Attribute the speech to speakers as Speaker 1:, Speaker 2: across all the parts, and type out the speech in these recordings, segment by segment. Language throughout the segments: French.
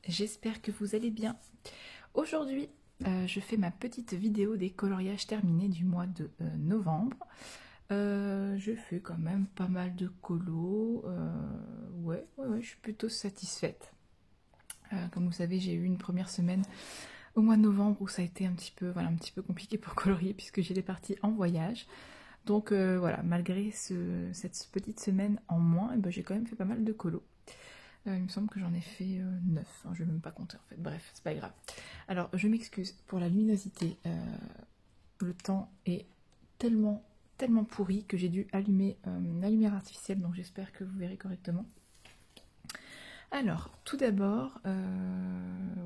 Speaker 1: j'espère que vous allez bien. Aujourd'hui, je fais ma petite vidéo des coloriages terminés du mois de novembre. Je fais quand même pas mal de colos. Ouais, je suis plutôt satisfaite. Comme vous savez, j'ai eu une première semaine au mois de novembre où ça a été un petit peu compliqué pour colorier puisque j'étais partie en voyage. Donc voilà, malgré cette petite semaine en moins, eh ben, j'ai quand même fait pas mal de colos. Il me semble que j'en ai fait 9, hein, je ne vais même pas compter en fait, bref, c'est pas grave. Alors, je m'excuse pour la luminosité, le temps est tellement pourri que j'ai dû allumer une lumière artificielle, donc j'espère que vous verrez correctement. Alors, tout d'abord,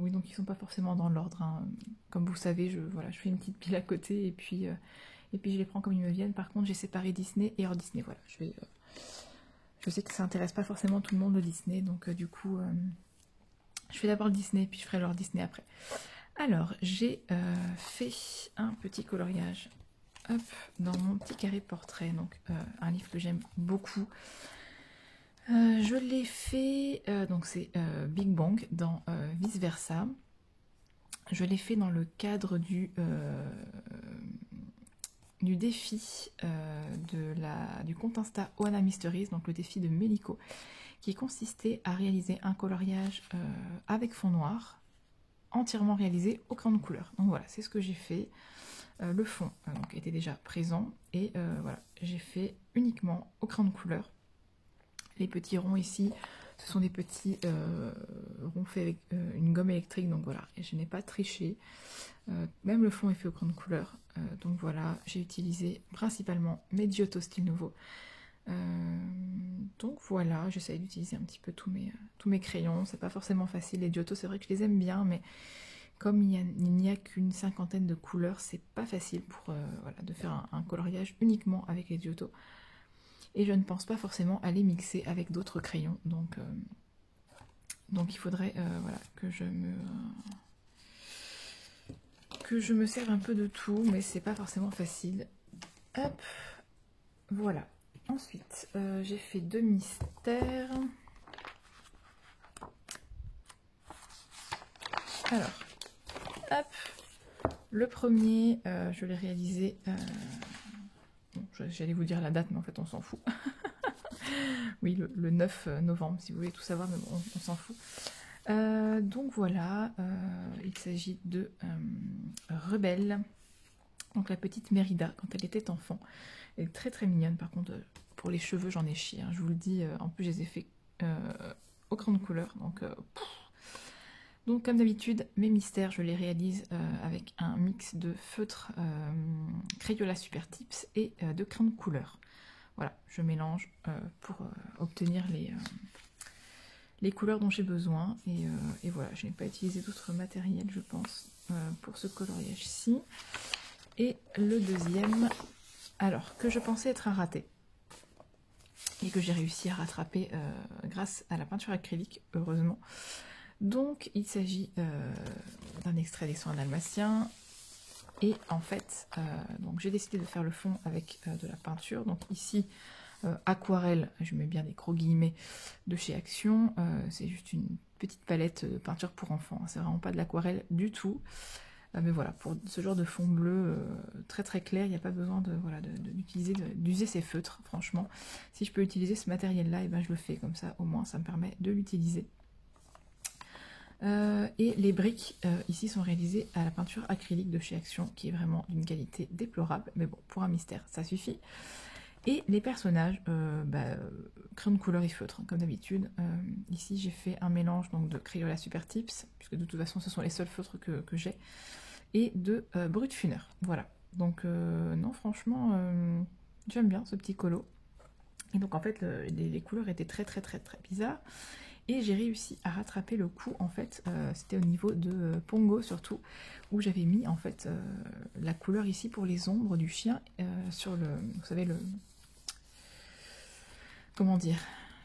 Speaker 1: oui, donc ils sont pas forcément dans l'ordre, hein. Comme vous savez, je fais une petite pile à côté et puis je les prends comme ils me viennent. Par contre, j'ai séparé Disney et hors Disney, voilà, je sais que ça intéresse pas forcément tout le monde le Disney, donc du coup, je fais d'abord le Disney, puis je ferai leur Disney après. Alors, j'ai fait un petit coloriage, hop, dans mon petit carré portrait, donc un livre que j'aime beaucoup. Je l'ai fait, donc c'est Big Bang dans Vice Versa. Je l'ai fait dans le cadre du défi du compte Insta Oana Mysteries, donc le défi de Meliko, qui consistait à réaliser un coloriage avec fond noir, entièrement réalisé au crayon de couleur. Donc voilà, c'est ce que j'ai fait. Le fond donc, était déjà présent et voilà, j'ai fait uniquement au crayon de couleur. Les petits ronds ici, ce sont des petits ronds faits avec une gomme électrique, donc voilà, et je n'ai pas triché. Même le fond est fait au crayon de couleur, donc voilà, j'ai utilisé principalement mes Giotto Style Nouveau. Donc voilà, j'essaye d'utiliser un petit peu tous mes crayons. C'est pas forcément facile, les Giotto, c'est vrai que je les aime bien, mais comme il n'y a qu'une cinquantaine de couleurs, c'est pas facile pour de faire un coloriage uniquement avec les Giotto. Et je ne pense pas forcément à les mixer avec d'autres crayons, donc il faudrait que je me serve un peu de tout, mais c'est pas forcément facile. Hop, voilà. Ensuite, j'ai fait 2 mystères. Alors, hop, le premier, je l'ai réalisé. Bon, j'allais vous dire la date, mais en fait, on s'en fout. Oui, le 9 novembre, si vous voulez tout savoir, mais bon, on s'en fout. Donc voilà, il s'agit de Rebelle. Donc la petite Mérida, quand elle était enfant. Elle est très mignonne, par contre, pour les cheveux, j'en ai chié, hein, je vous le dis. En plus, je les ai fait au crayon de couleur, donc comme d'habitude, mes mystères, je les réalise avec un mix de feutre Crayola Super Tips et de crayon de couleur. Voilà, je mélange pour obtenir les couleurs dont j'ai besoin. Et voilà, je n'ai pas utilisé d'autres matériels, je pense, pour ce coloriage-ci. Et le deuxième, alors, que je pensais être un raté, et que j'ai réussi à rattraper grâce à la peinture acrylique, heureusement. Donc, il s'agit d'un extrait des Soins dalmatiens. Et en fait, donc j'ai décidé de faire le fond avec de la peinture. Donc ici, aquarelle, je mets bien des gros guillemets, de chez Action. C'est juste une petite palette de peinture pour enfants. C'est vraiment pas de l'aquarelle du tout. Mais voilà, pour ce genre de fond bleu très clair, il n'y a pas besoin d'user ces feutres, franchement. Si je peux utiliser ce matériel-là, et ben je le fais comme ça, au moins ça me permet de l'utiliser. Et les briques ici sont réalisées à la peinture acrylique de chez Action, qui est vraiment d'une qualité déplorable, mais bon, pour un mystère, ça suffit. Et les personnages, crayon de couleur et feutre, comme d'habitude. Ici, j'ai fait un mélange donc, de Crayola Super Tips, puisque de toute façon, ce sont les seuls feutres que j'ai, et de Brutfuner. Voilà. Donc, non, franchement, j'aime bien ce petit colo. Et donc, en fait, les couleurs étaient très bizarres. Et j'ai réussi à rattraper le coup, en fait, c'était au niveau de Pongo surtout, où j'avais mis en fait la couleur ici pour les ombres du chien sur le, vous savez,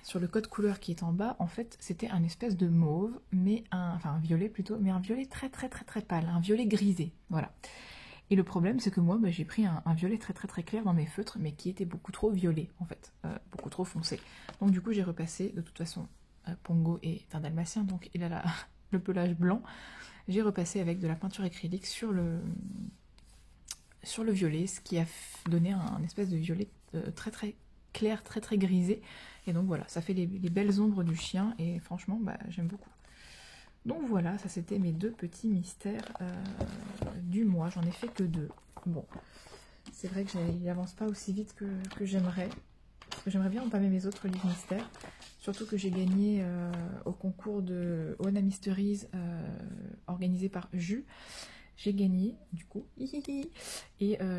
Speaker 1: sur le code couleur qui est en bas, en fait, c'était un espèce de mauve, mais un violet plutôt, mais un violet très pâle, un violet grisé, voilà. Et le problème, c'est que moi, j'ai pris un violet très clair dans mes feutres, mais qui était beaucoup trop violet, en fait, beaucoup trop foncé. Donc du coup, j'ai repassé, de toute façon, Pongo est un dalmatien, donc il a le pelage blanc, j'ai repassé avec de la peinture acrylique sur le violet, ce qui a donné un espèce de violet très très clair, très très grisé. Et donc voilà, ça fait les belles ombres du chien et franchement, bah, j'aime beaucoup. Donc voilà, ça c'était mes 2 petits mystères du mois. J'en ai fait que 2. Bon, c'est vrai que il n'avance pas aussi vite que j'aimerais. J'aimerais bien entamer mes autres livres mystères. Surtout que j'ai gagné au concours de Oana Mysteries organisé par Jus. J'ai gagné, du coup, et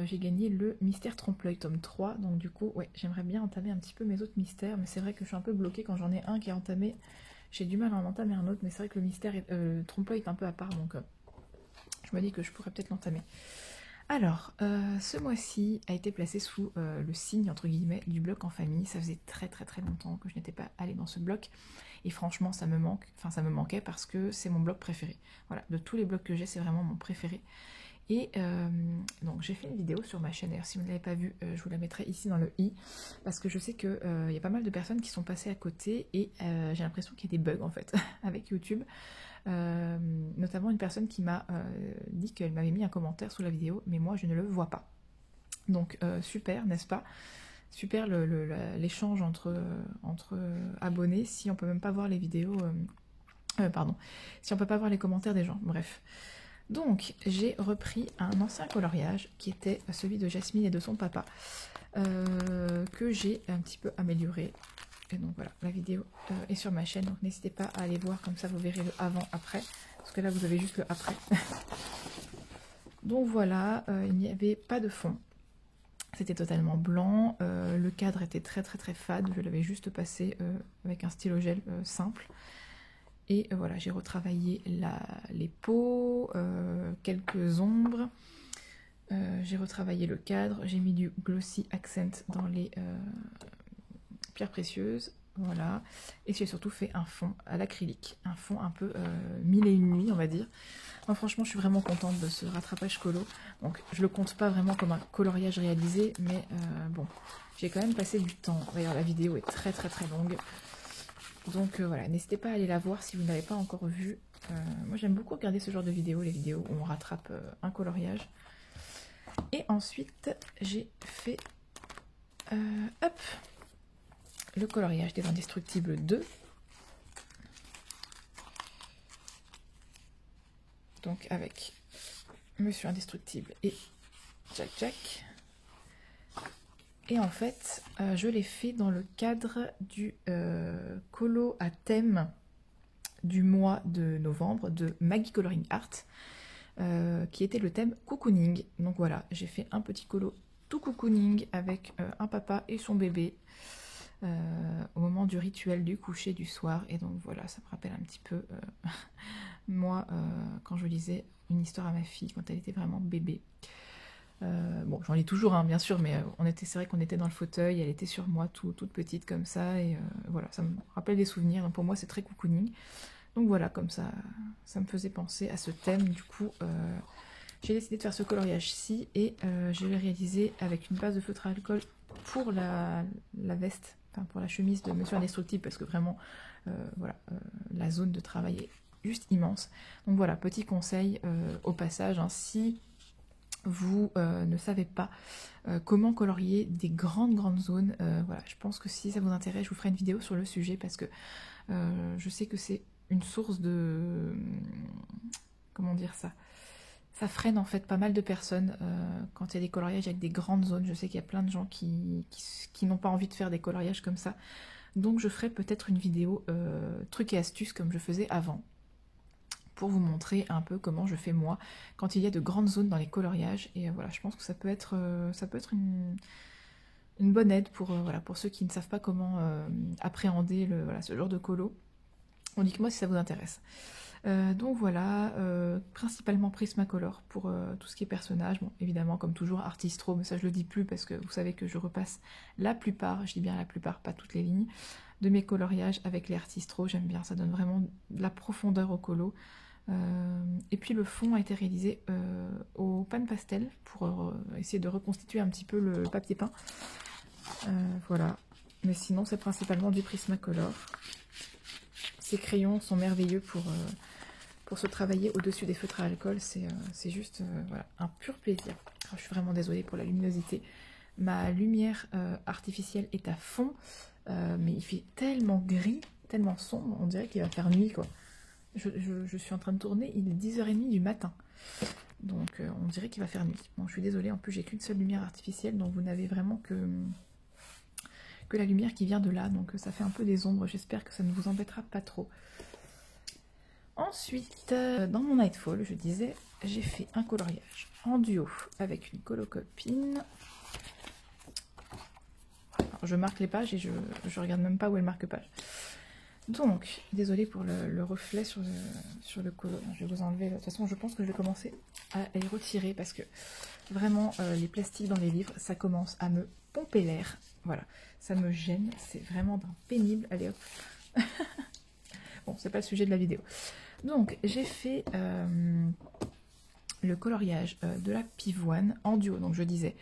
Speaker 1: j'ai gagné le Mystère Trompe-l'œil tome 3. Donc du coup, ouais, j'aimerais bien entamer un petit peu mes autres mystères. Mais c'est vrai que je suis un peu bloquée quand j'en ai un qui est entamé. J'ai du mal à en entamer un autre, mais c'est vrai que le mystère Trompe-l'œil est un peu à part. Donc je me dis que je pourrais peut-être l'entamer. Alors, ce mois-ci a été placé sous le signe, entre guillemets, du bloc en famille. Ça faisait très très très longtemps que je n'étais pas allée dans ce bloc. Et franchement, ça me manquait parce que c'est mon bloc préféré. Voilà, de tous les blocs que j'ai, c'est vraiment mon préféré. Et donc, j'ai fait une vidéo sur ma chaîne. D'ailleurs, si vous ne l'avez pas vue, je vous la mettrai ici dans le i. Parce que je sais qu'il y a pas mal de personnes qui sont passées à côté. Et j'ai l'impression qu'il y a des bugs, en fait, avec YouTube. Notamment une personne qui m'a dit qu'elle m'avait mis un commentaire sous la vidéo, mais moi je ne le vois pas. Donc super, n'est-ce pas? Super l'échange entre abonnés, si on peut même pas voir les vidéos, pardon, si on peut pas voir les commentaires des gens, bref. Donc j'ai repris un ancien coloriage qui était celui de Jasmine et de son papa, que j'ai un petit peu amélioré. Et donc voilà, la vidéo est sur ma chaîne, donc n'hésitez pas à aller voir, comme ça vous verrez le avant-après, parce que là vous avez juste le après. Donc voilà, il n'y avait pas de fond, c'était totalement blanc, le cadre était très très très fade, je l'avais juste passé avec un stylo gel simple. Et voilà, j'ai retravaillé les peaux, quelques ombres, j'ai retravaillé le cadre, j'ai mis du glossy accent dans les pierres précieuses, voilà, et j'ai surtout fait un fond à l'acrylique, un fond un peu 1001 nuits, on va dire. Moi, franchement, je suis vraiment contente de ce rattrapage colo. Donc, je le compte pas vraiment comme un coloriage réalisé, mais bon, j'ai quand même passé du temps. D'ailleurs, la vidéo est très très très longue. Donc voilà, n'hésitez pas à aller la voir si vous ne l'avez pas encore vue. Moi, j'aime beaucoup regarder ce genre de vidéos, les vidéos où on rattrape un coloriage. Et ensuite, j'ai fait hop, le coloriage des Indestructibles 2. Donc avec Monsieur Indestructible et Jack Jack. Et en fait, je l'ai fait dans le cadre du colo à thème du mois de novembre de Maggie Coloring Art, qui était le thème cocooning. Donc voilà, j'ai fait un petit colo tout cocooning avec un papa et son bébé au moment du rituel du coucher du soir. Et donc voilà, ça me rappelle un petit peu moi quand je lisais une histoire à ma fille quand elle était vraiment bébé. Bon, j'en lis toujours, hein, bien sûr, mais c'est vrai qu'on était dans le fauteuil, elle était sur moi toute petite comme ça, et voilà, ça me rappelle des souvenirs. Pour moi, c'est très cocooning. Donc voilà, comme ça me faisait penser à ce thème. Du coup, j'ai décidé de faire ce coloriage-ci, et je l'ai réalisé avec une base de feutre à alcool pour la veste, enfin pour la chemise de Monsieur Indestructible, parce que vraiment, voilà, la zone de travail est juste immense. Donc voilà, petit conseil au passage, hein, si vous ne savez pas comment colorier des grandes zones, voilà, je pense que si ça vous intéresse, je vous ferai une vidéo sur le sujet, parce que je sais que c'est une source de... comment dire ça? Ça freine en fait pas mal de personnes quand il y a des coloriages avec des grandes zones. Je sais qu'il y a plein de gens qui n'ont pas envie de faire des coloriages comme ça. Donc je ferai peut-être une vidéo trucs et astuces comme je faisais avant, pour vous montrer un peu comment je fais moi quand il y a de grandes zones dans les coloriages. Et voilà, je pense que ça peut être une bonne aide pour, voilà, pour ceux qui ne savent pas comment appréhender voilà, ce genre de colo. On dit que moi si ça vous intéresse. Donc voilà, principalement Prismacolor pour tout ce qui est personnage. Bon, évidemment, comme toujours, Artistro, mais ça je le dis plus parce que vous savez que je repasse la plupart, je dis bien la plupart, pas toutes les lignes, de mes coloriages avec les Artistro. J'aime bien, ça donne vraiment de la profondeur au colo. Et puis le fond a été réalisé au pan pastel pour essayer de reconstituer un petit peu le papier peint. Voilà, mais sinon c'est principalement du Prismacolor. Ces crayons sont merveilleux pour se travailler au-dessus des feutres à alcool, c'est juste voilà, un pur plaisir. Alors, je suis vraiment désolée pour la luminosité. Ma lumière artificielle est à fond, mais il fait tellement gris, tellement sombre, on dirait qu'il va faire nuit, quoi. Je suis en train de tourner, il est 10h30 du matin. Donc on dirait qu'il va faire nuit. Bon, je suis désolée, en plus j'ai qu'une seule lumière artificielle, donc vous n'avez vraiment que la lumière qui vient de là, donc ça fait un peu des ombres, j'espère que ça ne vous embêtera pas trop. Ensuite, dans mon Nightfall, je disais, j'ai fait un coloriage en duo avec une colocopine. Alors, je marque les pages et je regarde même pas où est le marque-page. Donc, désolée pour le reflet sur le colo. Je vais vous enlever. De toute façon, je pense que je vais commencer à les retirer parce que vraiment, les plastiques dans les livres, ça commence à me pomper l'air. Voilà, ça me gêne. C'est vraiment pénible. Allez hop. Bon, c'est pas le sujet de la vidéo. Donc, j'ai fait le coloriage de la pivoine en duo. Donc, je disais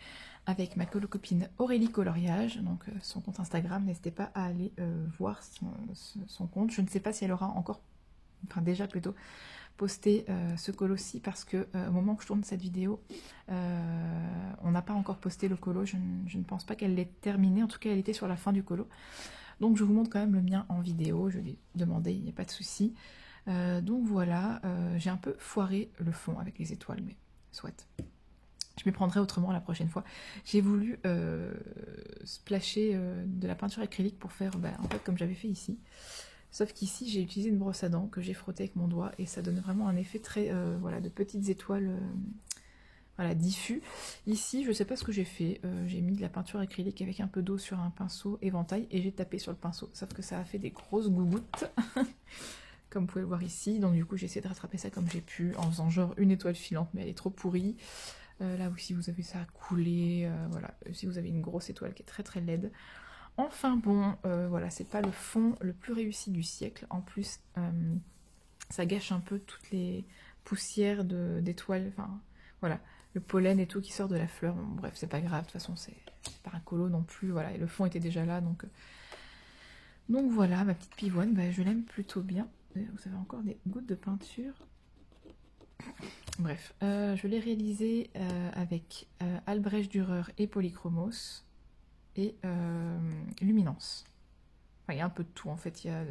Speaker 1: avec ma colocopine Aurélie Coloriage, donc son compte Instagram, n'hésitez pas à aller voir son compte. Je ne sais pas si elle aura encore, enfin déjà plutôt, posté ce colo-ci parce que au moment où je tourne cette vidéo, on n'a pas encore posté le colo. Je ne pense pas qu'elle l'ait terminé, en tout cas elle était sur la fin du colo. Donc je vous montre quand même le mien en vidéo, je l'ai demandé, il n'y a pas de souci. Donc voilà, j'ai un peu foiré le fond avec les étoiles, mais soit. Je m'y prendrai autrement la prochaine fois. J'ai voulu splasher de la peinture acrylique pour faire en fait comme j'avais fait ici. Sauf qu'ici j'ai utilisé une brosse à dents que j'ai frottée avec mon doigt et ça donne vraiment un effet très voilà, de petites étoiles voilà, diffus. Ici je sais pas ce que j'ai fait, j'ai mis de la peinture acrylique avec un peu d'eau sur un pinceau éventail et j'ai tapé sur le pinceau. Sauf que ça a fait des grosses gougouttes. Comme vous pouvez le voir ici. Donc du coup j'ai essayé de rattraper ça comme j'ai pu en faisant genre une étoile filante mais elle est trop pourrie. Là aussi vous avez ça à couler, voilà, si vous avez une grosse étoile qui est très très laide. Enfin bon, voilà, c'est pas le fond le plus réussi du siècle, en plus ça gâche un peu toutes les poussières d'étoiles, enfin voilà, le pollen et tout qui sort de la fleur, bon, bref c'est pas grave, de toute façon c'est pas un colo non plus, voilà, et le fond était déjà là, donc voilà, ma petite pivoine, je l'aime plutôt bien. Vous avez encore des gouttes de peinture. Bref, je l'ai réalisé avec Albrecht Dürer et Polychromos et Luminance. Enfin, il y a un peu de tout en fait, il y a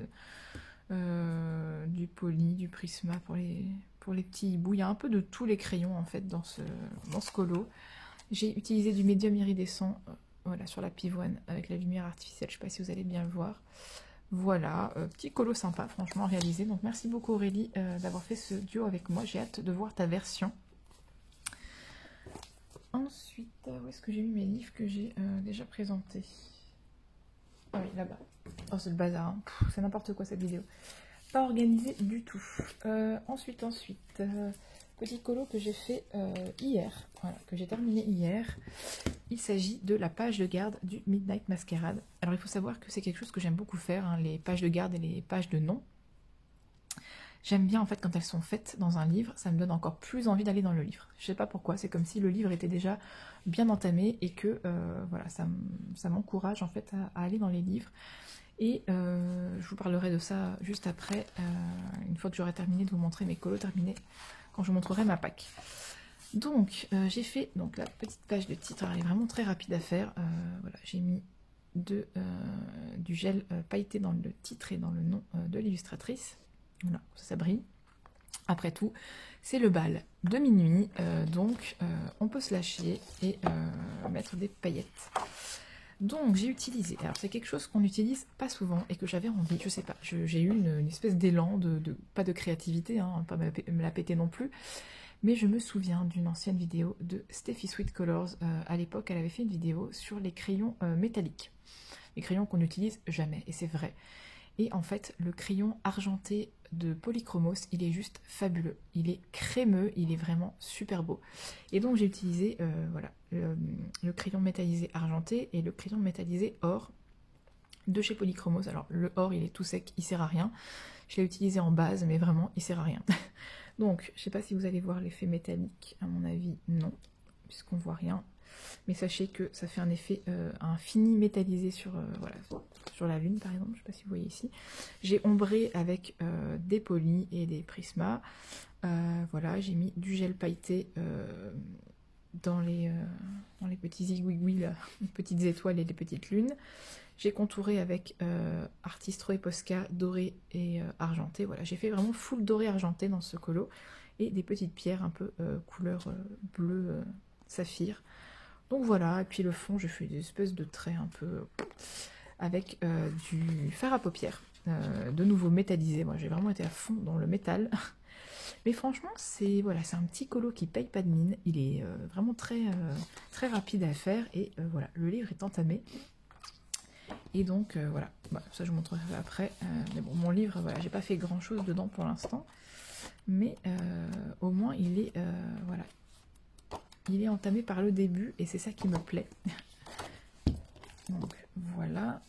Speaker 1: du poly, du prisma pour les petits hiboux, il y a un peu de tous les crayons en fait dans ce colo. J'ai utilisé du médium iridescent voilà, sur la pivoine avec la lumière artificielle, je ne sais pas si vous allez bien le voir. Voilà, petit colo sympa, franchement réalisé. Donc merci beaucoup Aurélie d'avoir fait ce duo avec moi. J'ai hâte de voir ta version. Ensuite, où est-ce que j'ai mis mes livres que j'ai déjà présentés? Ah oui, là-bas. Oh, c'est le bazar, hein. C'est n'importe quoi cette vidéo. Pas organisé du tout. Ensuite, petit colo que j'ai fait hier, voilà, que j'ai terminé hier. Il s'agit de la page de garde du Midnight Masquerade. Alors il faut savoir que c'est quelque chose que j'aime beaucoup faire, hein, les pages de garde et les pages de nom. J'aime bien en fait quand elles sont faites dans un livre, ça me donne encore plus envie d'aller dans le livre. Je sais pas pourquoi, c'est comme si le livre était déjà bien entamé et que voilà, ça m'encourage en fait à aller dans les livres. Et je vous parlerai de ça juste après, une fois que j'aurai terminé de vous montrer mes colos terminés, quand je vous montrerai ma pack. Donc j'ai fait donc, la petite page de titre, elle est vraiment très rapide à faire. Voilà, j'ai mis du gel pailleté dans le titre et dans le nom de l'illustratrice. Voilà, ça brille. Après tout, c'est le bal de minuit, donc on peut se lâcher et mettre des paillettes. Donc j'ai utilisé, alors c'est quelque chose qu'on n'utilise pas souvent et que j'avais envie, je sais pas, j'ai eu une espèce d'élan, pas de créativité, hein, pas me la péter non plus, mais je me souviens d'une ancienne vidéo de Steffi Sweet Colors. À l'époque, elle avait fait une vidéo sur les crayons métalliques. Les crayons qu'on n'utilise jamais, et c'est vrai. Et en fait, le crayon argenté de Polychromos, il est juste fabuleux. Il est crémeux, il est vraiment super beau. Et donc j'ai utilisé voilà, le crayon métallisé argenté et le crayon métallisé or de chez Polychromos. Alors le or, il est tout sec, il sert à rien. Je l'ai utilisé en base, mais vraiment, il sert à rien. Donc, je sais pas si vous allez voir l'effet métallique, à mon avis, non. puisqu'on voit rien. Mais sachez que ça fait un effet, un fini métallisé sur, voilà, sur la lune par exemple, je ne sais pas si vous voyez ici. J'ai ombré avec des polis et des prismas. Voilà, j'ai mis du gel pailleté dans les petits zigouigouis, les petites étoiles et les petites lunes. J'ai contouré avec Artistro et Posca doré et argenté. Voilà, j'ai fait vraiment full doré argenté dans ce colo. Et des petites pierres un peu couleur bleu saphir. Donc voilà, et puis le fond, je fais des espèces de traits un peu avec du fard à paupières, de nouveau métallisé. Moi, j'ai vraiment été à fond dans le métal. Mais franchement, c'est voilà, c'est un petit colo qui paye pas de mine. Il est vraiment très rapide à faire. Et voilà, le livre est entamé. Et donc voilà, bah, ça je vous montrerai après. Mais bon, mon livre, voilà, j'ai pas fait grand chose dedans pour l'instant. Mais au moins, il est voilà. Il est entamé par le début et c'est ça qui me plaît. Donc voilà.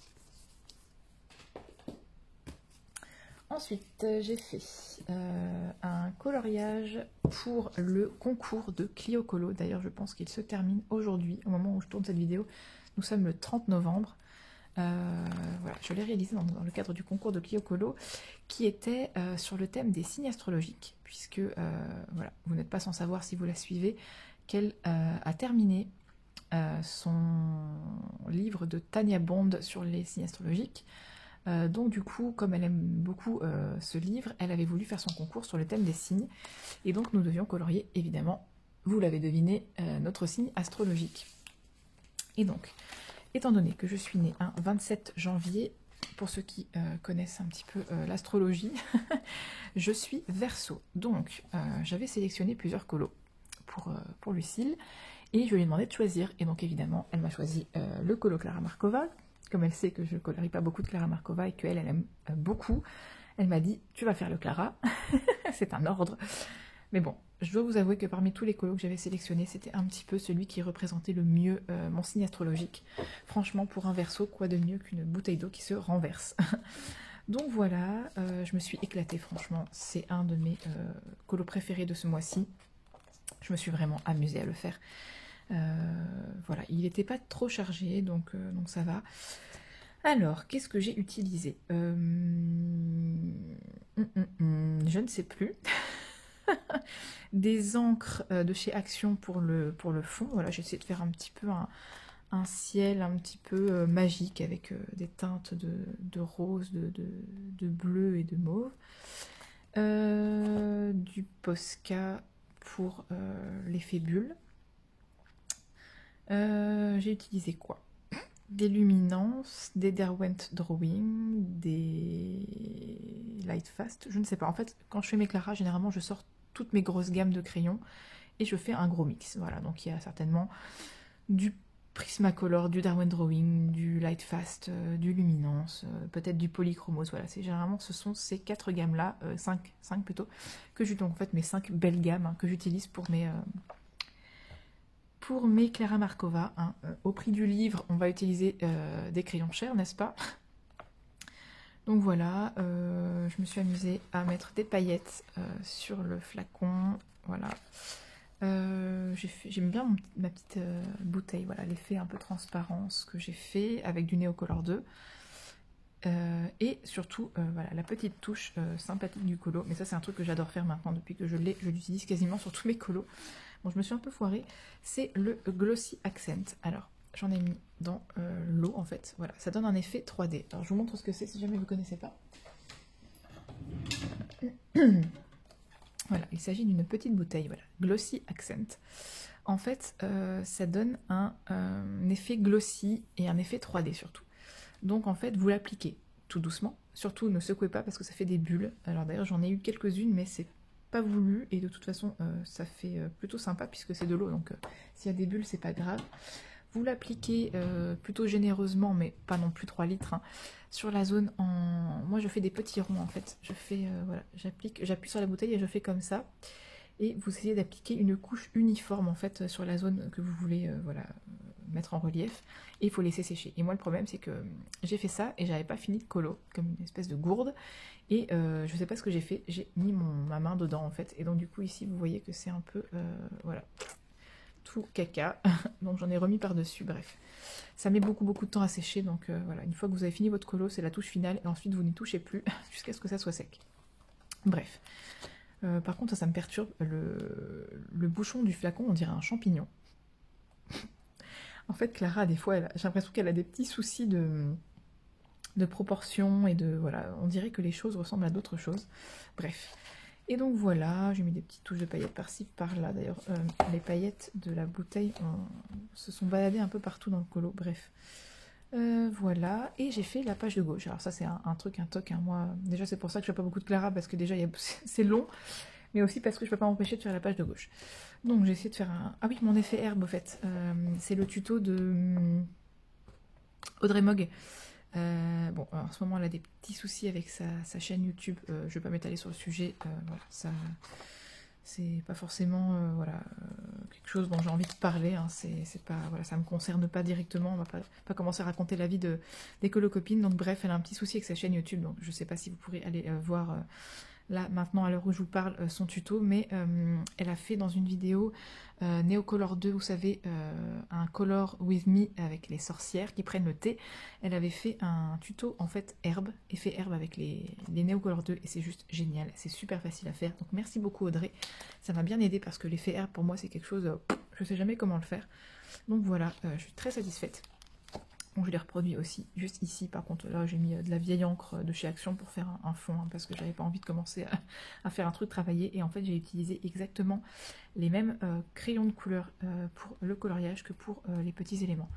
Speaker 1: Ensuite, j'ai fait un coloriage pour le concours de Clio Colo. D'ailleurs, je pense qu'il se termine aujourd'hui, au moment où je tourne cette vidéo. Nous sommes le 30 novembre. Voilà, je l'ai réalisé dans le cadre du concours de Clio Colo, qui était sur le thème des signes astrologiques, puisque voilà, vous n'êtes pas sans savoir si vous la suivez, qu'elle a terminé son livre de Tania Bond sur les signes astrologiques. Donc du coup, comme elle aime beaucoup ce livre, elle avait voulu faire son concours sur le thème des signes. Et donc nous devions colorier, évidemment, vous l'avez deviné, notre signe astrologique. Et donc, étant donné que je suis née un 27 janvier, pour ceux qui connaissent un petit peu l'astrologie, je suis Verseau. Donc j'avais sélectionné plusieurs colos pour Lucille, et je lui ai demandé de choisir. Et donc évidemment, elle m'a choisi le colo Clara Markova. Comme elle sait que je ne colorie pas beaucoup de Clara Markova et qu'elle aime beaucoup, elle m'a dit tu vas faire le Clara. C'est un ordre. Mais bon, je dois vous avouer que parmi tous les colos que j'avais sélectionnés, c'était un petit peu celui qui représentait le mieux mon signe astrologique. Franchement, pour un Verseau, quoi de mieux qu'une bouteille d'eau qui se renverse. Donc voilà, je me suis éclatée franchement. C'est un de mes colos préférés de ce mois-ci. Je me suis vraiment amusée à le faire. Voilà, il n'était pas trop chargé, donc ça va. Alors, qu'est-ce que j'ai utilisé? Je ne sais plus. Des encres de chez Action pour le fond. Voilà, j'ai essayé de faire un petit peu un ciel un petit peu magique avec des teintes de rose, de bleu et de mauve. Du Posca pour l'effet bulle. J'ai utilisé quoi? Des luminances, des Derwent Drawing, des Lightfast, je ne sais pas. En fait, quand je fais mes Clara, généralement, je sors toutes mes grosses gammes de crayons et je fais un gros mix. Voilà, donc il y a certainement du Prismacolor, du Derwent Drawing, du Lightfast, du Luminance, peut-être du Polychromos. Voilà, généralement, ce sont ces 4 gammes-là, 5 plutôt, que j'utilise, donc en fait mes 5 belles gammes que j'utilise pour mes Clara Markova. Au prix du livre, on va utiliser des crayons chers, n'est-ce pas? Donc voilà, je me suis amusée à mettre des paillettes sur le flacon. Voilà. J'aime bien ma petite bouteille, voilà, l'effet un peu transparence que j'ai fait avec du Neocolor 2. Et surtout, voilà, la petite touche sympathique du colo. Mais ça, c'est un truc que j'adore faire maintenant depuis que je l'utilise quasiment sur tous mes colos. Bon, je me suis un peu foirée. C'est le Glossy Accent. Alors, j'en ai mis dans l'eau, en fait. Voilà, ça donne un effet 3D. Alors, je vous montre ce que c'est si jamais vous ne connaissez pas. Voilà, il s'agit d'une petite bouteille, voilà, Glossy Accent. En fait, ça donne un effet glossy et un effet 3D surtout. Donc en fait, vous l'appliquez tout doucement. Surtout, ne secouez pas parce que ça fait des bulles. Alors d'ailleurs, j'en ai eu quelques-unes, mais c'est pas voulu. Et de toute façon, ça fait plutôt sympa puisque c'est de l'eau. Donc s'il y a des bulles, c'est pas grave. Vous l'appliquez plutôt généreusement, mais pas non plus 3 litres, hein, sur la zone en... Moi, je fais des petits ronds, en fait. Je fais, voilà, j'appuie sur la bouteille et je fais comme ça. Et vous essayez d'appliquer une couche uniforme, en fait, sur la zone que vous voulez, voilà, mettre en relief. Et il faut laisser sécher. Et moi, le problème, c'est que j'ai fait ça et j'avais pas fini de colo, comme une espèce de gourde. Et je sais pas ce que j'ai fait. J'ai mis ma main dedans, en fait. Et donc, du coup, ici, vous voyez que c'est un peu, voilà... tout caca, donc j'en ai remis par-dessus, bref. Ça met beaucoup de temps à sécher, donc voilà, une fois que vous avez fini votre colo, c'est la touche finale, et ensuite vous n'y touchez plus jusqu'à ce que ça soit sec. Bref. Par contre, ça me perturbe, le bouchon du flacon, on dirait un champignon. En fait, Clara, des fois, j'ai l'impression qu'elle a des petits soucis de proportion, et de, voilà, on dirait que les choses ressemblent à d'autres choses. Bref. Et donc voilà, j'ai mis des petites touches de paillettes par-ci, par-là. D'ailleurs, les paillettes de la bouteille se sont baladées un peu partout dans le colo. Bref. Voilà, et j'ai fait la page de gauche. Alors ça, c'est un truc, un toc. Hein. Moi, déjà, c'est pour ça que je fais pas beaucoup de Clara, parce que déjà, c'est long, mais aussi parce que je peux pas m'empêcher de faire la page de gauche. Donc, j'ai essayé de faire un... Ah oui, mon effet herbe, au fait. C'est le tuto de Audrey Mogg. Bon, en ce moment, elle a des petits soucis avec sa chaîne YouTube. Je vais pas m'étaler sur le sujet. Voilà, ça... C'est pas forcément voilà, quelque chose dont j'ai envie de parler, hein. C'est pas, voilà, ça me concerne pas directement, on va pas commencer à raconter la vie des colocopines, donc bref, elle a un petit souci avec sa chaîne YouTube, donc je sais pas si vous pourrez aller voir là maintenant à l'heure où je vous parle son tuto, mais elle a fait dans une vidéo Neocolor 2, vous savez, un Color With Me avec les sorcières qui prennent le thé. Elle avait fait un tuto en fait herbe, effet herbe avec les Neocolor 2, et c'est juste génial, c'est super facile à faire, donc merci beaucoup Audrey, ça m'a bien aidé parce que l'effet herbe pour moi c'est quelque chose, je sais jamais comment le faire, donc voilà, je suis très satisfaite. Bon, je l'ai reproduit aussi, juste ici, par contre, là j'ai mis de la vieille encre de chez Action pour faire un fond, hein, parce que j'avais pas envie de commencer à faire un truc travaillé, et en fait j'ai utilisé exactement les mêmes crayons de couleur pour le coloriage que pour les petits éléments.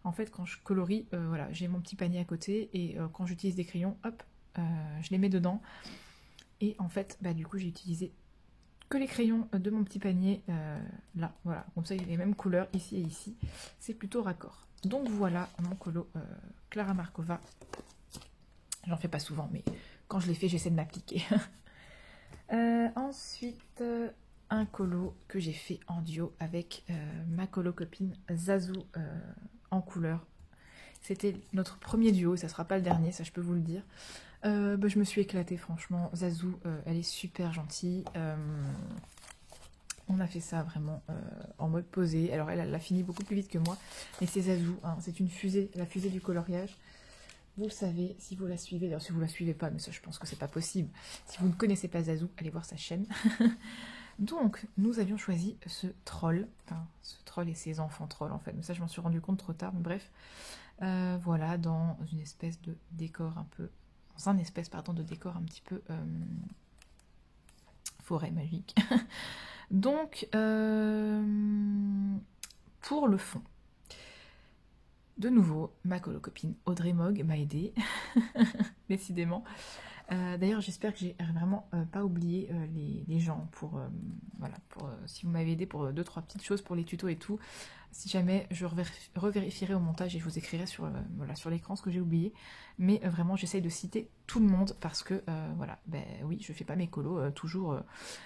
Speaker 1: En fait, quand je colorie, voilà, j'ai mon petit panier à côté, et quand j'utilise des crayons, hop, je les mets dedans, et en fait, bah, du coup j'ai utilisé que les crayons de mon petit panier, là, voilà, comme ça il y a les mêmes couleurs ici et ici, c'est plutôt raccord. Donc voilà mon colo Clara Markova. J'en fais pas souvent, mais quand je l'ai fait, j'essaie de m'appliquer. Ensuite, un colo que j'ai fait en duo avec ma colo copine Zazou en couleur. C'était notre premier duo, ça sera pas le dernier, ça je peux vous le dire. Bah, je me suis éclatée, franchement. Zazou, elle est super gentille. On a fait ça vraiment en mode posé. Alors elle l'a fini beaucoup plus vite que moi. Mais c'est Zazou, hein, c'est une fusée, la fusée du coloriage. Vous le savez, si vous la suivez, d'ailleurs si vous la suivez pas, mais ça je pense que c'est pas possible. Si vous ne connaissez pas Zazou, allez voir sa chaîne. Donc nous avions choisi ce troll, enfin ce troll et ses enfants trolls en fait. Mais ça je m'en suis rendu compte trop tard, mais bref. Voilà, dans une espèce de décor un peu... Dans un espèce, pardon, de décor un petit peu forêt magique. Donc, pour le fond, de nouveau, ma colocopine Audrey Mogg m'a aidée, décidément. D'ailleurs, j'espère que j'ai vraiment pas oublié les gens pour, voilà, si vous m'avez aidé pour 2-3 petites choses pour les tutos et tout. Si jamais, je revérifierai au montage et je vous écrirai sur, voilà, sur l'écran ce que j'ai oublié. Mais vraiment, j'essaye de citer tout le monde parce que, voilà, ben oui, je fais pas mes colos, toujours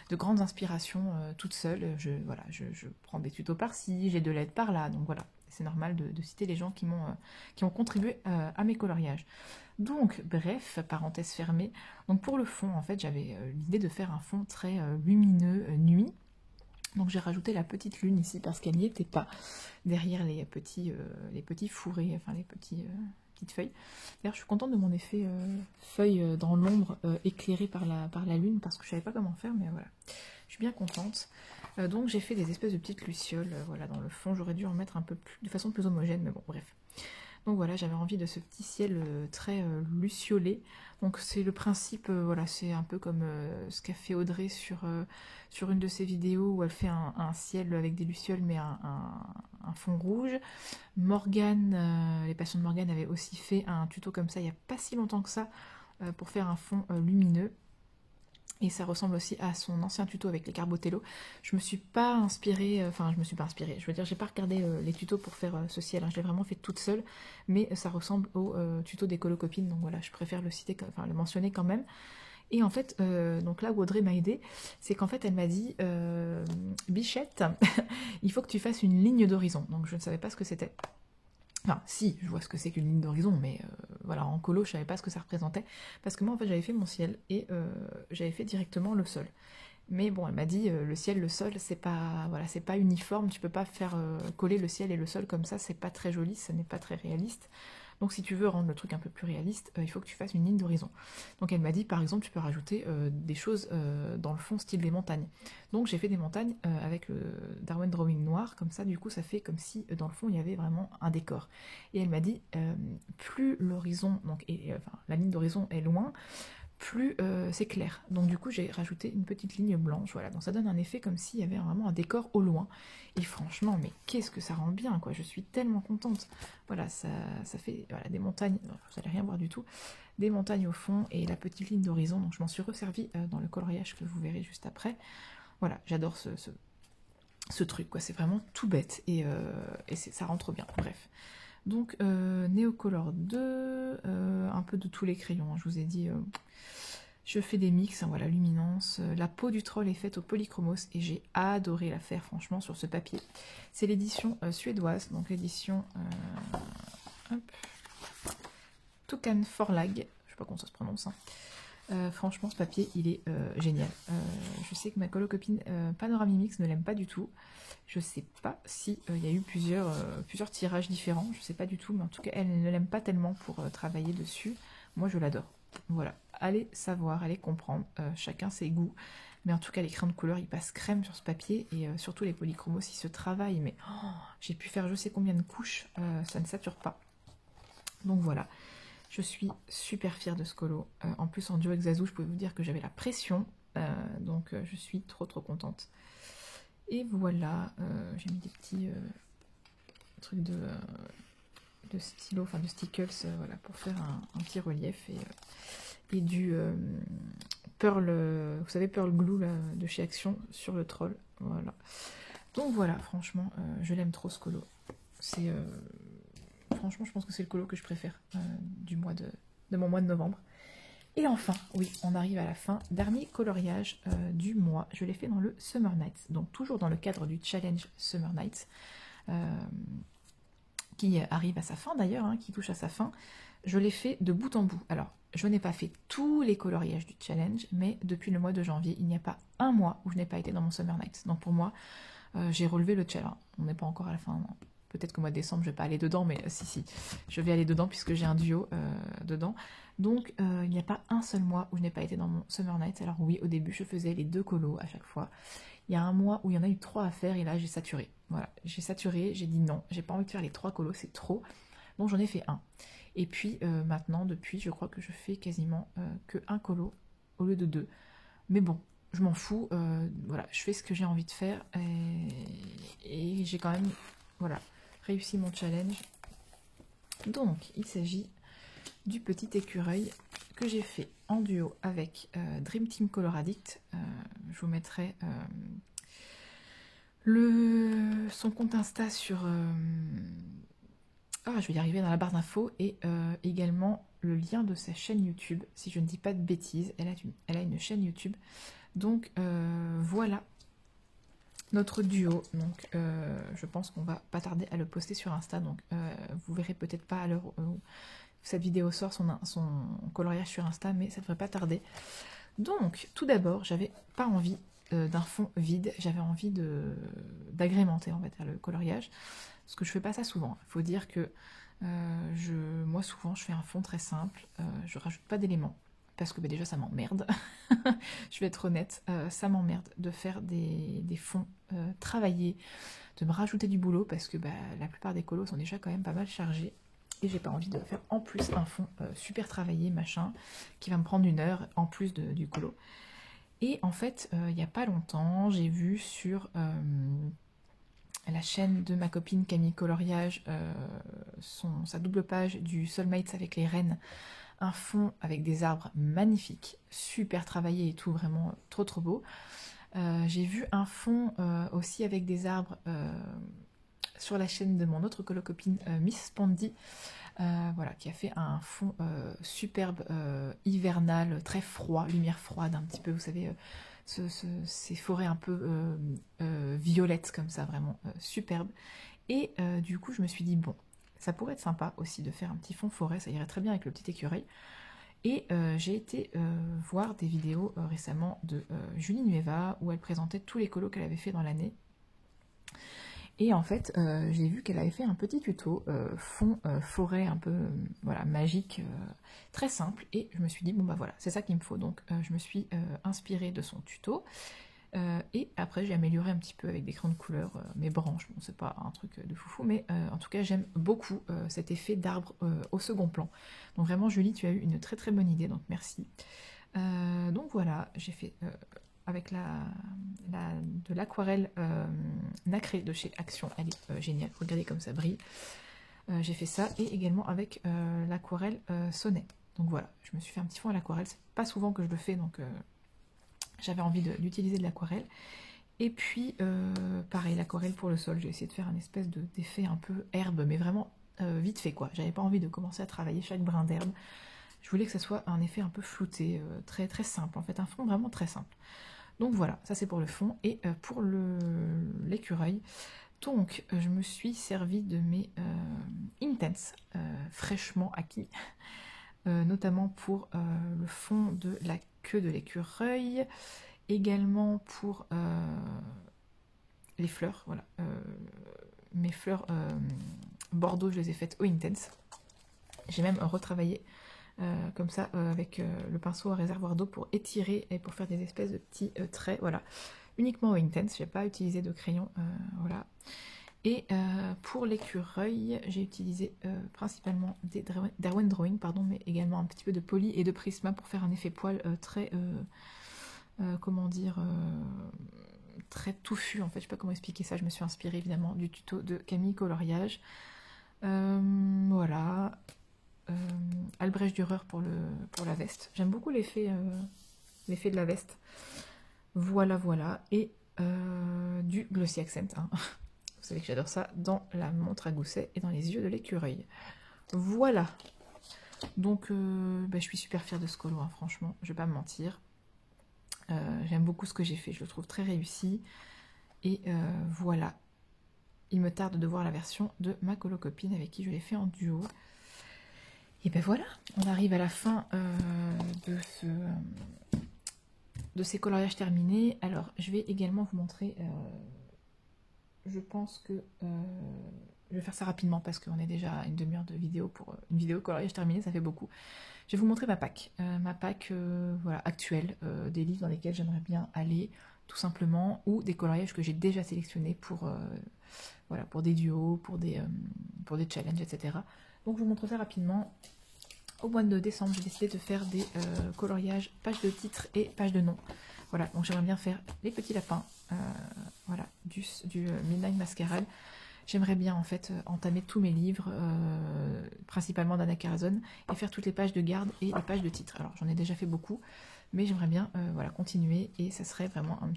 Speaker 1: de grandes inspirations toute seule. Voilà, je prends des tutos par-ci, j'ai de l'aide par-là, donc voilà. C'est normal de citer les gens qui ont contribué à mes coloriages. Donc, bref, parenthèse fermée. Donc pour le fond, en fait, j'avais l'idée de faire un fond très lumineux, nuit. Donc j'ai rajouté la petite lune ici parce qu'elle n'y était pas derrière les petits fourrés, enfin les petites feuilles. D'ailleurs, je suis contente de mon effet feuille dans l'ombre éclairée par la lune parce que je savais pas comment faire, mais voilà. Je suis bien contente. Donc j'ai fait des espèces de petites lucioles voilà, dans le fond. J'aurais dû en mettre un peu plus, de façon plus homogène, mais bon, bref. Donc voilà, j'avais envie de ce petit ciel très luciolé. Donc c'est le principe, voilà, c'est un peu comme ce qu'a fait Audrey sur une de ses vidéos où elle fait un ciel avec des lucioles mais un fond rouge. Morgane, les passions de Morgane avaient aussi fait un tuto comme ça il n'y a pas si longtemps que ça pour faire un fond lumineux. Et ça ressemble aussi à son ancien tuto avec les Carbotello. Je me suis pas inspirée, enfin je me suis pas inspirée, je veux dire j'ai pas regardé les tutos pour faire ce ciel, hein. Je l'ai vraiment fait toute seule, mais ça ressemble au tuto des colocopines, donc voilà, je préfère le citer, enfin le mentionner quand même. Et en fait, donc là où Audrey m'a aidée, c'est qu'en fait elle m'a dit Bichette, il faut que tu fasses une ligne d'horizon. Donc je ne savais pas ce que c'était. Enfin, si, je vois ce que c'est qu'une ligne d'horizon, mais voilà, en colo, je savais pas ce que ça représentait, parce que moi, en fait, j'avais fait mon ciel, et j'avais fait directement le sol. Mais bon, elle m'a dit, le ciel, le sol, c'est pas, voilà, c'est pas uniforme, tu peux pas faire coller le ciel et le sol comme ça, c'est pas très joli, ça n'est pas très réaliste. Donc si tu veux rendre le truc un peu plus réaliste, il faut que tu fasses une ligne d'horizon. Donc elle m'a dit, par exemple, tu peux rajouter des choses dans le fond, style des montagnes. Donc j'ai fait des montagnes avec le Darwin Drawing noir, comme ça, du coup, ça fait comme si dans le fond, il y avait vraiment un décor. Et elle m'a dit, plus l'horizon, donc enfin, la ligne d'horizon est loin, plus c'est clair. Donc du coup j'ai rajouté une petite ligne blanche, voilà, donc ça donne un effet comme s'il y avait vraiment un décor au loin. Et franchement, mais qu'est-ce que ça rend bien, quoi, je suis tellement contente. Voilà, ça fait voilà, des montagnes, vous n'allez rien voir du tout, des montagnes au fond et la petite ligne d'horizon, donc je m'en suis resservie dans le coloriage que vous verrez juste après. Voilà, j'adore ce truc, quoi, c'est vraiment tout bête et ça rend trop bien, bref. Donc Neocolor 2, un peu de tous les crayons, hein, je vous ai dit, je fais des mix, hein, voilà, luminance. La peau du troll est faite au polychromos et j'ai adoré la faire, franchement, sur ce papier. C'est l'édition suédoise, donc l'édition Toucan Forlag, je sais pas comment ça se prononce, hein. Franchement, ce papier, il est génial. Je sais que ma copine Panoramimix ne l'aime pas du tout. Je sais pas si y a eu plusieurs tirages différents, je sais pas du tout, mais en tout cas, elle ne l'aime pas tellement pour travailler dessus. Moi, je l'adore. Voilà, allez savoir, allez comprendre, chacun ses goûts. Mais en tout cas, les crayons de couleur, ils passent crème sur ce papier, et surtout les polychromos, ils se travaillent, mais oh, j'ai pu faire je sais combien de couches, ça ne sature pas. Donc voilà. Je suis super fière de ce colo. En plus, en duo avec Zazou, je pouvais vous dire que j'avais la pression. Donc, je suis trop contente. Et voilà, j'ai mis des petits trucs de stylo, enfin de stickles, voilà, pour faire un petit relief. Et du Pearl, vous savez, Pearl Glue là, de chez Action sur le troll. Voilà. Donc voilà, franchement, je l'aime trop ce colo. C'est... franchement, je pense que c'est le colo que je préfère du mois de mon mois de novembre. Et enfin, oui, on arrive à la fin. Dernier coloriage du mois. Je l'ai fait dans le Summer Nights. Donc toujours dans le cadre du challenge Summer Nights. Qui arrive à sa fin d'ailleurs, hein, qui touche à sa fin. Je l'ai fait de bout en bout. Alors, je n'ai pas fait tous les coloriages du challenge, mais depuis le mois de janvier, il n'y a pas un mois où je n'ai pas été dans mon Summer Nights. Donc pour moi, j'ai relevé le challenge. On n'est pas encore à la fin, non. Peut-être qu'au mois de décembre, je vais pas aller dedans, mais si, je vais aller dedans puisque j'ai un duo dedans. Donc, il n'y a pas un seul mois où je n'ai pas été dans mon Summer Nights. Alors oui, au début, je faisais les 2 colos à chaque fois. Il y a un mois où il y en a eu 3 à faire et là, j'ai saturé. Voilà, j'ai saturé, j'ai dit non, j'ai pas envie de faire les 3 colos, c'est trop. Donc, j'en ai fait un. Et puis, maintenant, depuis, je crois que je fais quasiment que un colo au lieu de 2. Mais bon, je m'en fous. Voilà, je fais ce que j'ai envie de faire et j'ai quand même, voilà, réussi mon challenge. Donc, il s'agit du petit écureuil que j'ai fait en duo avec Dream Team Color Addict. Je vous mettrai son compte Insta sur... je vais y arriver dans la barre d'infos et également le lien de sa chaîne YouTube, si je ne dis pas de bêtises. Elle a une chaîne YouTube. Donc voilà notre duo. Donc je pense qu'on va pas tarder à le poster sur Insta. Donc vous verrez peut-être pas à l'heure où cette vidéo sort son coloriage sur Insta, mais ça devrait pas tarder. Donc tout d'abord, j'avais pas envie d'un fond vide, j'avais envie d'agrémenter en fait le coloriage, parce que je fais pas ça souvent. Il faut dire que moi souvent je fais un fond très simple, je rajoute pas d'éléments. Parce que déjà ça m'emmerde, je vais être honnête, ça m'emmerde de faire des fonds travaillés, de me rajouter du boulot parce que la plupart des colos sont déjà quand même pas mal chargés et j'ai pas envie de faire en plus un fond super travaillé, machin, qui va me prendre 1 heure en plus du colo. Et en fait, il n'y a pas longtemps, j'ai vu sur la chaîne de ma copine Camille Coloriage, sa double page du Soulmates avec les rennes, un fond avec des arbres magnifiques, super travaillé et tout, vraiment trop beau. J'ai vu un fond aussi avec des arbres sur la chaîne de mon autre colocopine Miss Spondy, voilà, qui a fait un fond superbe, hivernal, très froid, lumière froide un petit peu, vous savez, ces forêts un peu violettes comme ça, vraiment superbe. Et du coup, je me suis dit, bon, ça pourrait être sympa aussi de faire un petit fond forêt, ça irait très bien avec le petit écureuil. Et j'ai été voir des vidéos récemment de Julie Nueva où elle présentait tous les colos qu'elle avait fait dans l'année. Et en fait, j'ai vu qu'elle avait fait un petit tuto fond forêt un peu voilà, magique, très simple. Et je me suis dit, bon bah voilà, c'est ça qu'il me faut. Donc je me suis inspirée de son tuto. Et après, j'ai amélioré un petit peu avec des crayons de couleur mes branches. Bon, c'est pas un truc de foufou, mais en tout cas, j'aime beaucoup cet effet d'arbre au second plan. Donc vraiment, Julie, tu as eu une très très bonne idée, donc merci. Donc voilà, j'ai fait avec de l'aquarelle nacrée de chez Action. Elle est géniale, regardez comme ça brille. J'ai fait ça, et également avec l'aquarelle Sonnet. Donc voilà, je me suis fait un petit fond à l'aquarelle. C'est pas souvent que je le fais, donc j'avais envie d'utiliser de l'aquarelle. Et puis, pareil, l'aquarelle pour le sol. J'ai essayé de faire un espèce d'effet un peu herbe, mais vraiment vite fait, quoi. J'avais pas envie de commencer à travailler chaque brin d'herbe. Je voulais que ça soit un effet un peu flouté, très, très simple. En fait, un fond vraiment très simple. Donc voilà, ça c'est pour le fond. Et pour l'écureuil, donc je me suis servi de mes Intense, fraîchement acquis. Notamment pour le fond de la queue de l'écureuil, également pour les fleurs, voilà. Mes fleurs Bordeaux, je les ai faites au Intense. J'ai même retravaillé comme ça avec le pinceau à réservoir d'eau pour étirer et pour faire des espèces de petits traits, voilà. Uniquement au Intense, je n'ai pas utilisé de crayon, voilà. Et pour l'écureuil, j'ai utilisé principalement des Derwent Drawing, pardon, mais également un petit peu de Poly et de Prisma pour faire un effet poil très, comment dire, très touffu. En fait, je sais pas comment expliquer ça. Je me suis inspirée évidemment du tuto de Camille Coloriage. Voilà. Albrecht Dürer pour la veste. J'aime beaucoup l'effet de la veste. Voilà, voilà. Et du Glossy Accent, hein. Vous savez que j'adore ça dans la montre à gousset et dans les yeux de l'écureuil. Voilà. Donc, je suis super fière de ce colo, hein, franchement. Je vais pas me mentir. J'aime beaucoup ce que j'ai fait. Je le trouve très réussi. Et voilà. Il me tarde de voir la version de ma colo-copine avec qui je l'ai fait en duo. Et ben voilà. On arrive à la fin de ces coloriages terminés. Alors, je vais également vous montrer... je pense que je vais faire ça rapidement parce qu'on est déjà à une demi-heure de vidéo pour une vidéo coloriage terminée, ça fait beaucoup. Je vais vous montrer ma pack, voilà, actuelle, des livres dans lesquels j'aimerais bien aller, tout simplement, ou des coloriages que j'ai déjà sélectionnés pour, voilà, pour des duos, pour des challenges, etc. Donc je vous montre ça rapidement. Au mois de décembre, j'ai décidé de faire des coloriages, pages de titre et pages de nom. Voilà, donc j'aimerais bien faire les petits lapins, voilà, du Midnight Masquerade. J'aimerais bien en fait entamer tous mes livres, principalement d'Anna Karazon, et faire toutes les pages de garde et les pages de titre. Alors j'en ai déjà fait beaucoup, mais j'aimerais bien voilà, continuer, et ça serait vraiment un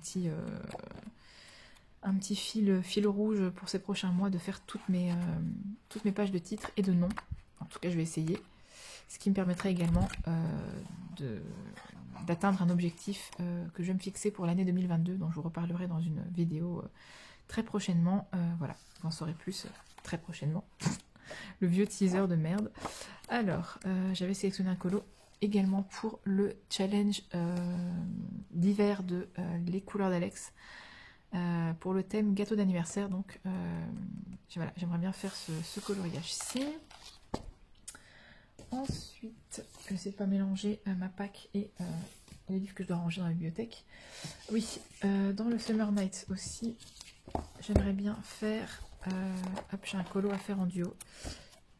Speaker 1: petit fil rouge pour ces prochains mois de faire toutes mes pages de titre et de nom. En tout cas, je vais essayer. Ce qui me permettrait également d'atteindre un objectif que je vais me fixer pour l'année 2022, dont je vous reparlerai dans une vidéo très prochainement. Voilà, vous en saurez plus très prochainement. Le vieux teaser de merde. Alors, j'avais sélectionné un colo également pour le challenge d'hiver de Les couleurs d'Alex, pour le thème gâteau d'anniversaire. Donc, voilà, j'aimerais bien faire ce coloriage-ci. Ensuite, je ne sais pas mélanger ma pack et les livres que je dois ranger dans la bibliothèque. Oui, dans le Summer Night aussi, j'aimerais bien faire... hop, j'ai un colo à faire en duo.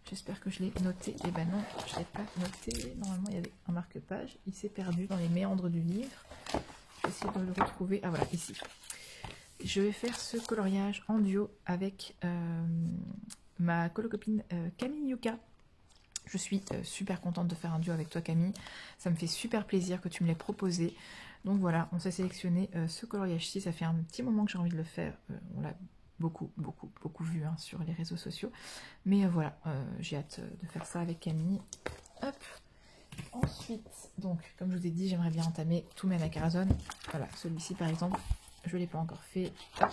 Speaker 1: J'espère que je l'ai noté. Eh ben non, je ne l'ai pas noté. Normalement, il y avait un marque-page. Il s'est perdu dans les méandres du livre. Je vais essayer de le retrouver. Ah voilà, ici. Je vais faire ce coloriage en duo avec ma colo-copine Camille Yuka. Je suis super contente de faire un duo avec toi, Camille. Ça me fait super plaisir que tu me l'aies proposé. Donc voilà, on s'est sélectionné ce coloriage-ci. Ça fait un petit moment que j'ai envie de le faire. On l'a beaucoup vu hein, sur les réseaux sociaux. Mais voilà, j'ai hâte de faire ça avec Camille. Hop. Ensuite, donc, comme je vous ai dit, j'aimerais bien entamer tous mes Anna Karazon. Voilà, celui-ci par exemple, je ne l'ai pas encore fait. Hop.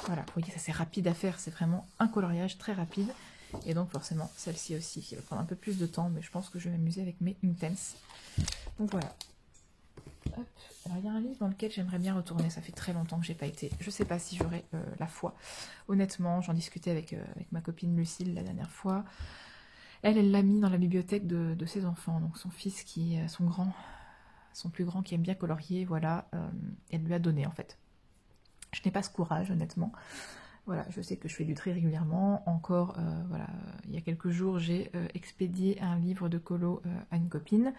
Speaker 1: Voilà, vous voyez, ça c'est rapide à faire. C'est vraiment un coloriage très rapide. Et donc forcément, celle-ci aussi, qui va prendre un peu plus de temps, mais je pense que je vais m'amuser avec mes Intense. Donc voilà. Hop. Alors il y a un livre dans lequel j'aimerais bien retourner, ça fait très longtemps que j'ai pas été. Je sais pas si j'aurai la foi. Honnêtement, j'en discutais avec ma copine Lucille la dernière fois. Elle l'a mis dans la bibliothèque de ses enfants, donc son fils qui est son plus grand qui aime bien colorier, voilà, elle lui a donné en fait. Je n'ai pas ce courage honnêtement. Voilà, je sais que je fais du tri régulièrement. Encore, voilà, il y a quelques jours, j'ai expédié un livre de colo à une copine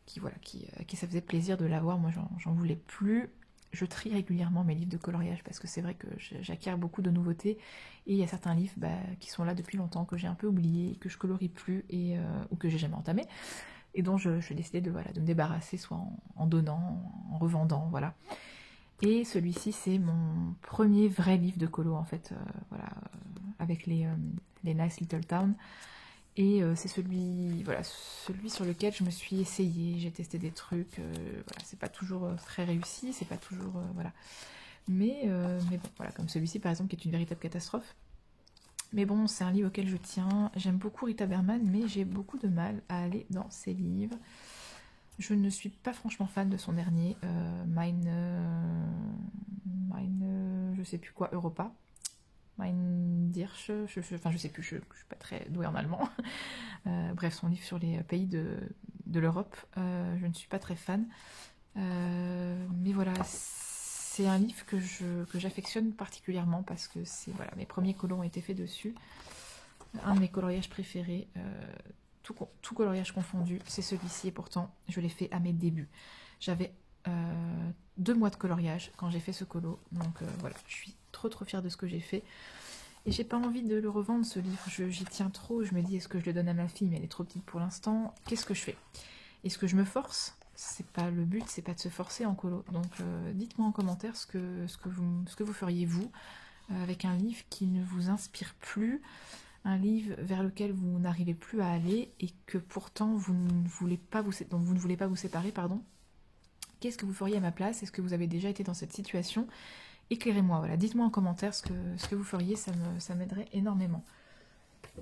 Speaker 1: qui ça faisait plaisir de l'avoir. Moi, j'en voulais plus. Je trie régulièrement mes livres de coloriage parce que c'est vrai que j'acquiers beaucoup de nouveautés et il y a certains livres qui sont là depuis longtemps, que j'ai un peu oublié, que je colorie plus ou que j'ai jamais entamé et dont je décidais de me débarrasser, soit en donnant, en revendant, voilà. Et celui-ci, c'est mon premier vrai livre de colo, en fait, avec les Nice Little Town. Et c'est celui sur lequel je me suis essayée, j'ai testé des trucs, voilà, c'est pas toujours très réussi, c'est pas toujours, voilà. Mais bon, voilà, comme celui-ci, par exemple, qui est une véritable catastrophe. Mais bon, c'est un livre auquel je tiens. J'aime beaucoup Rita Berman, mais j'ai beaucoup de mal à aller dans ses livres. Je ne suis pas franchement fan de son dernier, je sais plus quoi, Europa. Mein Dirch, enfin je sais plus, je suis pas très douée en allemand. Bref, son livre sur les pays de l'Europe, je ne suis pas très fan. Mais voilà, c'est un livre que j'affectionne particulièrement parce que voilà, mes premiers colos ont été faits dessus. Un de mes coloriages préférés, tout coloriage confondu, c'est celui-ci et pourtant je l'ai fait à mes débuts. J'avais 2 mois de coloriage quand j'ai fait ce colo, donc voilà, je suis trop fière de ce que j'ai fait. Et j'ai pas envie de le revendre ce livre, j'y tiens trop, je me dis est-ce que je le donne à ma fille, mais elle est trop petite pour l'instant, qu'est-ce que je fais? Est-ce que je me force? C'est pas le but, c'est pas de se forcer en colo. Donc dites-moi en commentaire ce que vous feriez vous avec un livre qui ne vous inspire plus, un livre vers lequel vous n'arrivez plus à aller et que pourtant dont vous ne voulez pas vous séparer, pardon. Qu'est-ce que vous feriez à ma place? Est-ce que vous avez déjà été dans cette situation? Éclairez-moi, voilà, dites-moi en commentaire ce que vous feriez, ça m'aiderait énormément.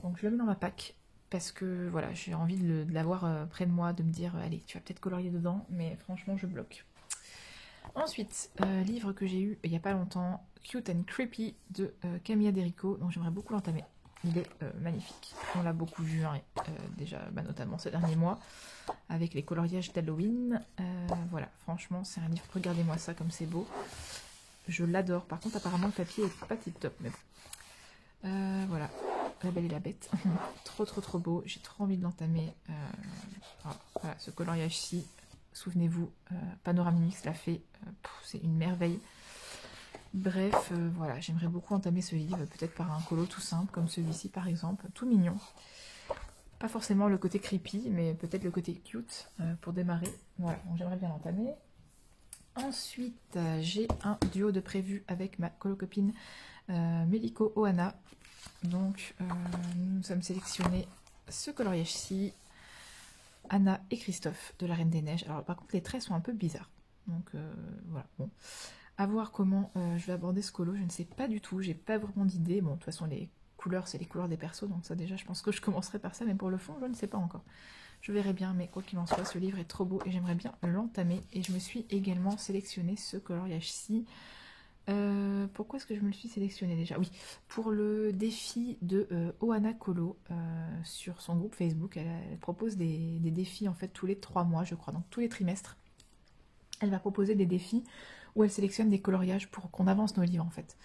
Speaker 1: Donc je le mets dans ma pack parce que voilà, j'ai envie de l'avoir près de moi, de me dire allez, tu vas peut-être colorier dedans, mais franchement je bloque. Ensuite, livre que j'ai eu il n'y a pas longtemps, Cute and Creepy de Camilla Derico, donc j'aimerais beaucoup l'entamer. Il est magnifique, on l'a beaucoup vu hein, déjà, notamment ces derniers mois, avec les coloriages d'Halloween. Voilà, franchement c'est un livre, regardez-moi ça comme c'est beau. Je l'adore, par contre apparemment le papier est pas tip top, mais bon. Voilà, La Belle et la Bête, trop beau, j'ai trop envie de l'entamer. Voilà, ce coloriage-ci, souvenez-vous, Panoramix l'a fait, c'est une merveille. Bref, voilà, j'aimerais beaucoup entamer ce livre, peut-être par un colo tout simple, comme celui-ci par exemple, tout mignon. Pas forcément le côté creepy, mais peut-être le côté cute pour démarrer. Voilà, donc j'aimerais bien l'entamer. Ensuite, j'ai un duo de prévu avec ma colo-copine Meliko Ohana. Donc, nous sommes sélectionnés ce coloriage-ci, Anna et Christophe de La Reine des Neiges. Alors, par contre, les traits sont un peu bizarres. Donc, voilà, bon. À voir comment je vais aborder ce colo, je ne sais pas du tout, j'ai pas vraiment d'idée. Bon, de toute façon, les couleurs, c'est les couleurs des persos, donc ça, déjà, je pense que je commencerai par ça, mais pour le fond, je ne sais pas encore. Je verrai bien, mais quoi qu'il en soit, ce livre est trop beau et j'aimerais bien l'entamer. Et je me suis également sélectionné ce coloriage-ci. Pourquoi est-ce que je me le suis sélectionné déjà? Oui, pour le défi de Ohana Colo sur son groupe Facebook. Elle propose des défis en fait tous les 3 mois, je crois, donc tous les trimestres. Elle va proposer des défis où elle sélectionne des coloriages pour qu'on avance nos livres en fait.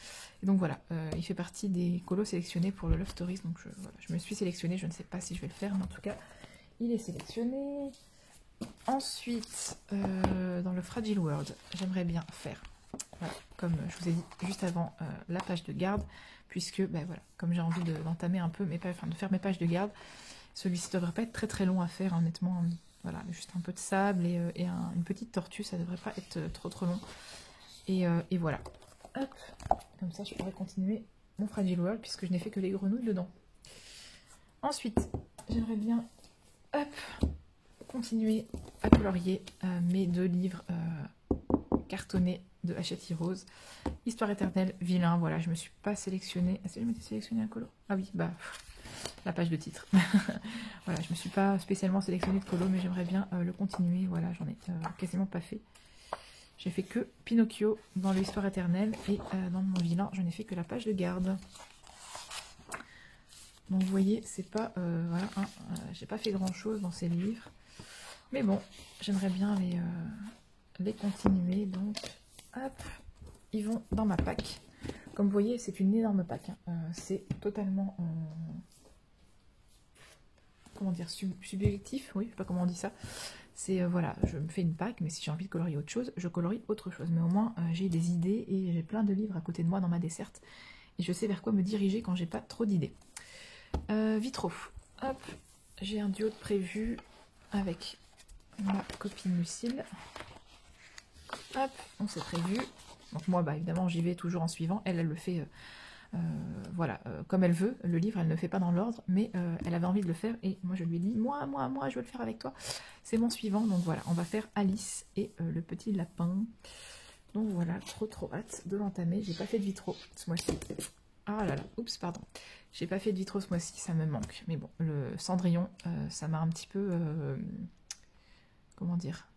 Speaker 1: Et donc voilà, il fait partie des colos sélectionnés pour le Love Stories. Donc voilà, je me suis sélectionnée, je ne sais pas si je vais le faire, mais en tout cas, il est sélectionné. Ensuite, dans le Fragile World, j'aimerais bien faire, voilà, comme je vous ai dit juste avant, la page de garde, puisque, voilà, comme j'ai envie d'entamer un peu, de faire mes pages de garde, celui-ci ne devrait pas être très long à faire, honnêtement. Voilà, juste un peu de sable et une petite tortue, ça ne devrait pas être trop long. Et voilà. Hop, comme ça je pourrais continuer mon Fragile World, puisque je n'ai fait que les grenouilles dedans. Ensuite, j'aimerais bien continuer à colorier mes 2 livres cartonnés de Hachette Rose. Histoire éternelle, vilain, voilà, je me suis pas sélectionnée. Est-ce que je m'étais sélectionnée un colo? Ah oui, bah, la page de titre. Voilà, je me suis pas spécialement sélectionnée de colo, mais j'aimerais bien le continuer. Voilà, j'en ai quasiment pas fait. J'ai fait que Pinocchio dans l'histoire éternelle et dans mon vilain, je n'ai fait que la page de garde. Donc vous voyez, c'est pas, voilà, hein, j'ai pas fait grand chose dans ces livres. Mais bon, j'aimerais bien les continuer. Donc, hop, ils vont dans ma pack. Comme vous voyez, c'est une énorme pack. Hein. C'est totalement, comment dire, subjectif. Oui, je sais pas comment on dit ça. C'est, voilà, je me fais une pack, mais si j'ai envie de colorier autre chose, je colorie autre chose. Mais au moins, j'ai des idées et j'ai plein de livres à côté de moi dans ma desserte. Et je sais vers quoi me diriger quand j'ai pas trop d'idées. Vitraux. Hop, j'ai un duo de prévu avec ma copine Lucille. Hop, on s'est prévu. Donc moi, bah, évidemment, j'y vais toujours en suivant. Elle le fait, voilà, comme elle veut. Le livre, elle ne le fait pas dans l'ordre, mais elle avait envie de le faire. Et moi, je lui ai dit, moi, je veux le faire avec toi. C'est mon suivant. Donc voilà, on va faire Alice et le petit lapin. Donc voilà, trop hâte de l'entamer. J'ai pas fait de vitraux ce mois-ci. Ah là là, oups, pardon. J'ai pas fait de vitraux ce mois-ci, ça me manque. Mais bon, le Cendrillon, ça m'a un petit peu... comment dire,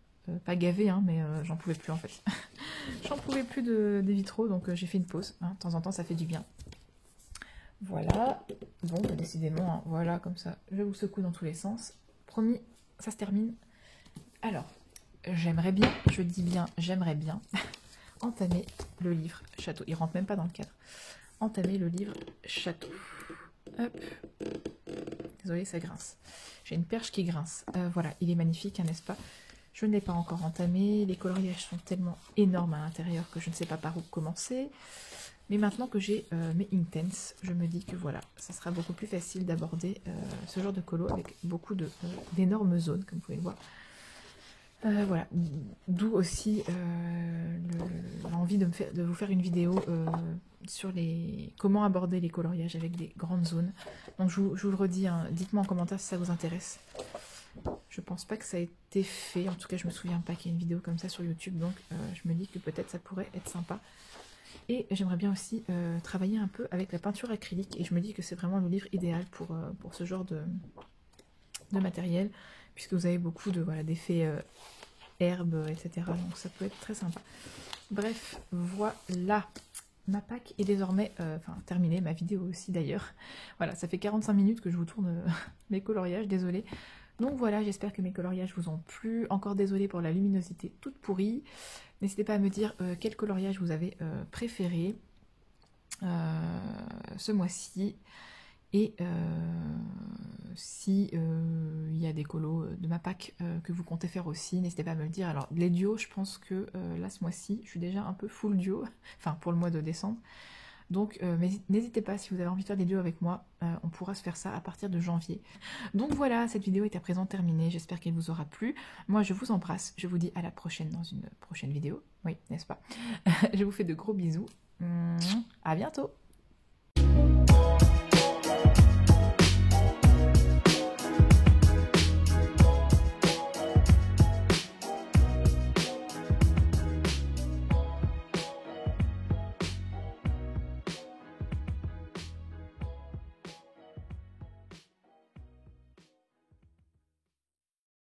Speaker 1: pas gavé, hein, mais j'en pouvais plus en fait. J'en pouvais plus des vitraux, donc j'ai fait une pause. Hein. De temps en temps, ça fait du bien. Voilà. Bon, bah, décidément, hein, voilà, comme ça, je vous secoue dans tous les sens. Promis, ça se termine. Alors, j'aimerais bien, je dis bien, j'aimerais bien entamer le livre Château. Il rentre même pas dans le cadre. Entamer le livre Château. Hop. Désolée, ça grince. J'ai une perche qui grince. Voilà, il est magnifique, hein, n'est-ce pas? Je ne l'ai pas encore entamé. Les coloriages sont tellement énormes à l'intérieur que je ne sais pas par où commencer. Mais maintenant que j'ai mes Inktense, je me dis que voilà, ça sera beaucoup plus facile d'aborder ce genre de colo avec beaucoup d'énormes zones, comme vous pouvez le voir. Voilà, d'où aussi l'envie de vous faire une vidéo sur comment aborder les coloriages avec des grandes zones. Donc je vous le redis, hein, dites-moi en commentaire si ça vous intéresse. Je pense pas que ça a été fait, en tout cas je me souviens pas qu'il y ait une vidéo comme ça sur YouTube, donc je me dis que peut-être ça pourrait être sympa. Et j'aimerais bien aussi travailler un peu avec la peinture acrylique, et je me dis que c'est vraiment le livre idéal pour ce genre de matériel, puisque vous avez beaucoup d'effets herbes, etc. Donc ça peut être très sympa. Bref, voilà. Ma pack est désormais terminée, ma vidéo aussi d'ailleurs. Voilà, ça fait 45 minutes que je vous tourne mes coloriages, désolée. Donc voilà, j'espère que mes coloriages vous ont plu. Encore désolée pour la luminosité toute pourrie. N'hésitez pas à me dire quel coloriage vous avez préféré ce mois-ci. Et si il y a des colos de ma pack que vous comptez faire aussi, n'hésitez pas à me le dire. Alors les duos, je pense que là ce mois-ci, je suis déjà un peu full duo, enfin pour le mois de décembre. Donc n'hésitez pas, si vous avez envie de faire des duos avec moi, on pourra se faire ça à partir de janvier. Donc voilà, cette vidéo est à présent terminée, j'espère qu'elle vous aura plu. Moi je vous embrasse, je vous dis à la prochaine dans une prochaine vidéo. Oui, n'est-ce pas? Je vous fais de gros bisous. À bientôt!